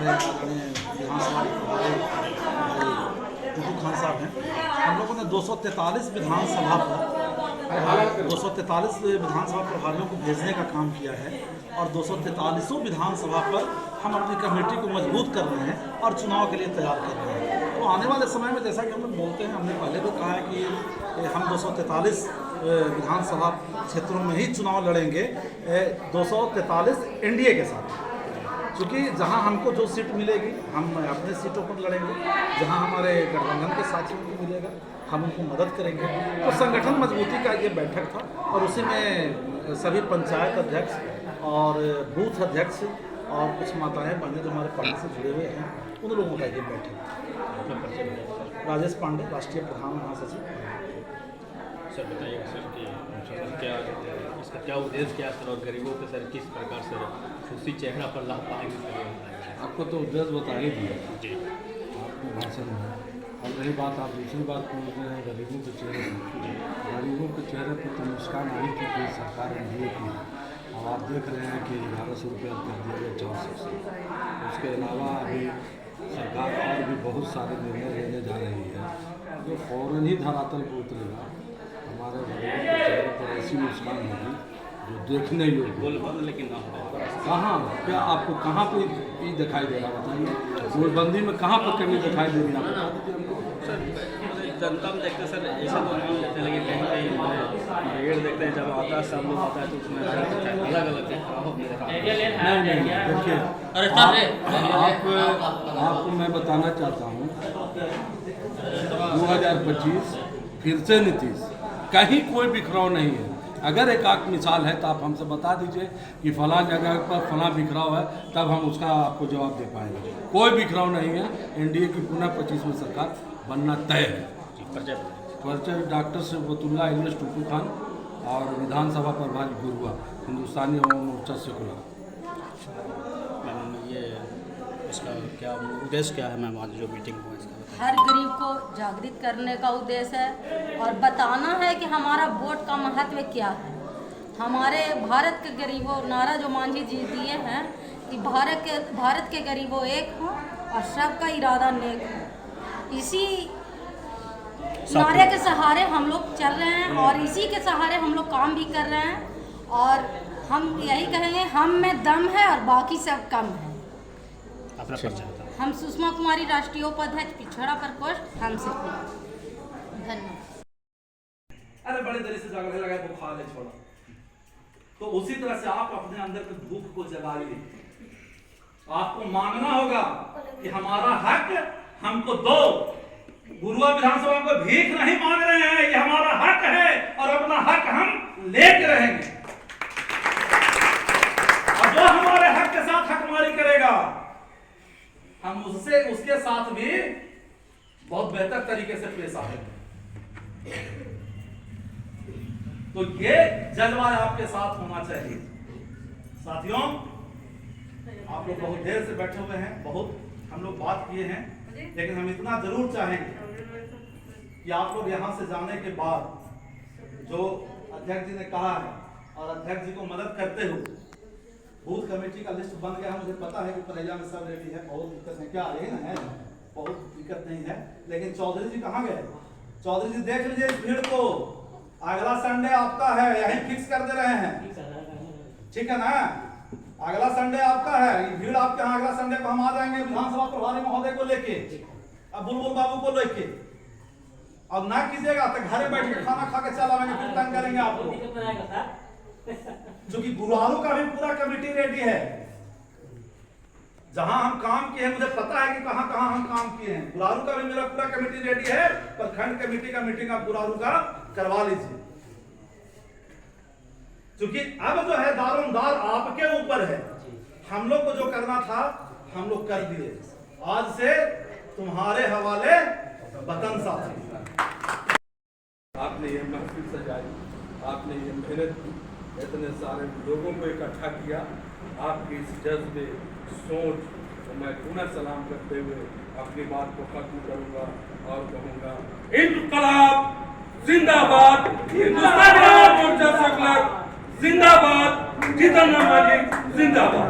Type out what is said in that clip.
हमारे आदरणीय विधानसभा टुटू खान साहब हैं, हम लोगों ने 243 विधानसभा प्रभारियों को भेजने का काम किया है और 243 विधानसभा पर हम अपनी कमेटी को मजबूत कर रहे हैं और चुनाव के लिए तैयार कर रहे हैं। तो आने वाले समय में जैसा कि हम लोग बोलते हैं, हमने पहले भी कहा है कि हम 243 विधानसभा क्षेत्रों में ही चुनाव लड़ेंगे, 243 एनडीए के साथ, क्योंकि जहां हमको जो सीट मिलेगी हम अपने सीटों पर लड़ेंगे, जहां हमारे गठबंधन के साथियों को मिलेगा हम उनको मदद करेंगे। तो संगठन मजबूती का ये बैठक था और उसी में सभी पंचायत अध्यक्ष और बूथ अध्यक्ष और कुछ माताएं बहनें जो हमारे पार्टी से जुड़े हुए हैं उन लोगों का ये बैठक था। राजेश पांडे, राष्ट्रीय प्रधान महासचिव। सर बताइएगा सर कि क्या इसका क्या उद्देश्य क्या सर, और गरीबों के सर किस प्रकार से उसी चेहरा पर लाभ पाएंगे सर? आपको तो उद्देश्य बता ही दिया जी आपके भाषण में। और रही बात, आप दूसरी बात पूछ रहे हैं गरीबों के चेहरे पर। गरीबों के चेहरे पर तो मुस्कान आई थी कि सरकार एनडीए की। अब आप देख रहे हैं कि 1100 रुपये कर दिया गया 400 से। उसके अलावा अभी सरकार और भी बहुत सारे निर्णय लेने जा रही है जो फ़ौरन ही धरातल पर उतरेगा। हमारे गरीबों के चेहरे पर ऐसी मुस्कान होगी जो देखने योग्य। गोलबंद लेकिन ना हो कहाँ, क्या आपको कहाँ पे दिखाई दे रहा बताइए? गोलबंदी में कहाँ पर कमी दिखाई दे रही है आप बता दीजिए हमको। सर जनता में देखते सर ऐसा तो मान लेते हैं, लेकिन कहीं कहीं भीड़ देखते हैं जब आता है सब लोग आता है तो उसमें अलग अलग नहीं देखिए, आपको मैं बताना चाहता हूँ 2025 फिर से नीतीश, कहीं कोई बिखराव नहीं है। अगर एक आध मिसाल है तो आप हमसे बता दीजिए कि फलां जगह पर फलां बिखराव है, तब हम उसका आपको जवाब दे पाएंगे। कोई बिखराव नहीं है। एनडीए की पुनः 25 में सरकार बनना तय है। परिचय डॉक्टर सिबतुल्लाह इलियास टुटू खान और विधानसभा प्रभारी गुरुआ, हिंदुस्तानी अवाम मोर्चा सेकुलर। मैम ये इसका क्या उद्देश्य क्या है मैम, आज जो मीटिंग हुआ इसका? हर गरीब को जागृत करने का उद्देश्य है और बताना है कि हमारा वोट का महत्व क्या है। हमारे भारत के गरीबों, नारा जो मांझी जी दिए हैं कि भारत के गरीबों एक हों और सबका इरादा नेक हो, इसी नारे के सहारे हम लोग चल रहे हैं और इसी के सहारे हम लोग काम भी कर रहे हैं। और हम यही कहेंगे, हम में दम है और बाकी सब कम है। अपना परिचय बताओ। हम सुषमा कुमारी, राष्ट्रीय उपाध्यक्ष, पिछड़ा प्रकोष्ठ, हमसे। धन्यवाद। अरे बड़े देर से जागने लगा तो खा ले छोड़ा। तो उसी तरह से आप अपने अंदर की भूख को जगाइए। आपको मांगना होगा कि हमारा हक हमको दो। गुरुआ विधानसभा को भीख नहीं मांग रहे हैं, ये हमारा हक है और अपना हक हम लेके रहेंगे। और जो हमारे हक के साथ हकमारी करेगा हम उसके साथ भी बहुत बेहतर तरीके से पेश आएंगे। तो ये जज्बा आपके साथ होना चाहिए। साथियों, आप लोग बहुत देर से बैठे हुए हैं, बहुत हम लोग बात किए हैं, लेकिन हम इतना जरूर चाहेंगे कि आप लोग यहां से जाने के बाद जो अध्यक्ष जी ने कहा है और अध्यक्ष जी को मदद करते हुए बूथ कमेटी का लिस्ट बन गया है। मुझे पता है कि परेजा में सब रेडी है, बहुत दिक्कत है, क्या यही ना है, बहुत दिक्कत नहीं है। लेकिन चौधरी जी कहाँ गए? चौधरी जी देख लीजिए इस भीड़ को, अगला संडे आपका है, यही फिक्स कर दे रहे हैं, ठीक है ना? अगला संडे आपका है, ये भीड़ आपके यहाँ अगला संडे को हम आ जाएंगे विधानसभा प्रभारी महोदय को लेके, अब बुलबुल बाबू को लेके। अब ना कीजिएगा तो घरे बैठ के खाना खा के चला आएंगे, फिर तंग करेंगे आपको। क्योंकि गुरुवारों का भी पूरा कमेटी रेडी है। जहां हम काम किए हैं, मुझे पता है कि कहां कहां हम काम किए हैं। गुरुवारों का भी मेरा पूरा कमेटी रेडी है, पर खंड कमेटी का मीटिंग आप गुरुवारों का करवा लीजिए। क्योंकि अब जो है दारोमदार आपके ऊपर है। हम लोग को जो करना था हम लोग कर दिए। आज से तुम्हारे हवाले वतन साथी। आपने ये महफिल सजाई, आपने ये मेहनत की, इतने सारे लोगों को इकट्ठा किया। आपकी इस जज्बे, सोच को मैं पुनः सलाम करते हुए अपनी बात को खत्म करूंगा और कहूंगा, इनकलाब जिंदाबाद, हिंदुस्तानी अवाम मोर्चा सेकुलर जिंदाबाद, जीतन राम मांझी जिंदाबाद।